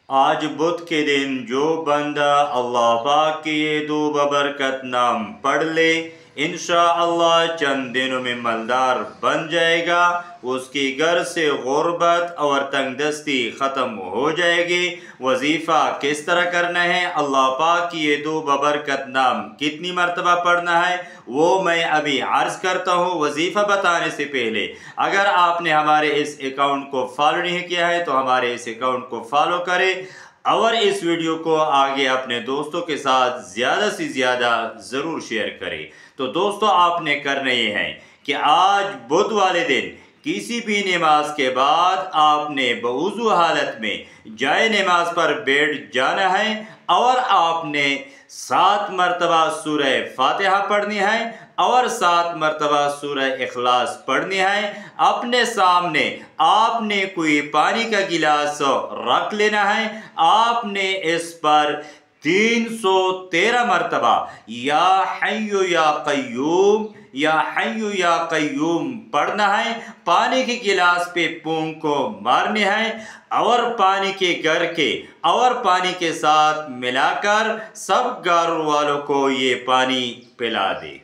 آج بدھ کے دن جو بندہ اللہ پاک کے یہ دو ببرکت نام پڑھ لے انشاءاللہ چند دنوں میں مالدار بن جائے گا، اس کی گھر سے غربت اور تنگ دستی ختم ہو جائے گی۔ وظیفہ کس طرح کرنا ہے، اللہ پاک کی یہ دو ببرکت نام کتنی مرتبہ پڑھنا ہے وہ میں ابھی عرض کرتا ہوں۔ وظیفہ بتانے سے پہلے اگر آپ نے ہمارے اس اکاؤنٹ کو فالو نہیں کیا ہے تو ہمارے اس اکاؤنٹ کو فالو کریں اور اس ویڈیو کو آگے اپنے دوستوں کے ساتھ زیادہ سے زیادہ ضرور شیئر کریں۔ تو دوستو آپ نے کرنا یہ ہے کہ آج بدھ والے دن کسی بھی نماز کے بعد آپ نے بوضو حالت میں جائے نماز پر بیٹھ جانا ہے اور آپ نے 7 مرتبہ سورہ فاتحہ پڑھنی ہے اور 7 مرتبہ سورہ اخلاص پڑھنی ہے۔ اپنے سامنے آپ نے کوئی پانی کا گلاس رکھ لینا ہے، آپ نے اس پر 313 مرتبہ یا حی یا قیوم یا حی یا قیوم پڑھنا ہے۔ پانی کے گلاس پہ پونک کو مارنی ہے اور پانی کے گر کے اور پانی کے ساتھ ملا کر سب گھر والوں کو یہ پانی پلا دے۔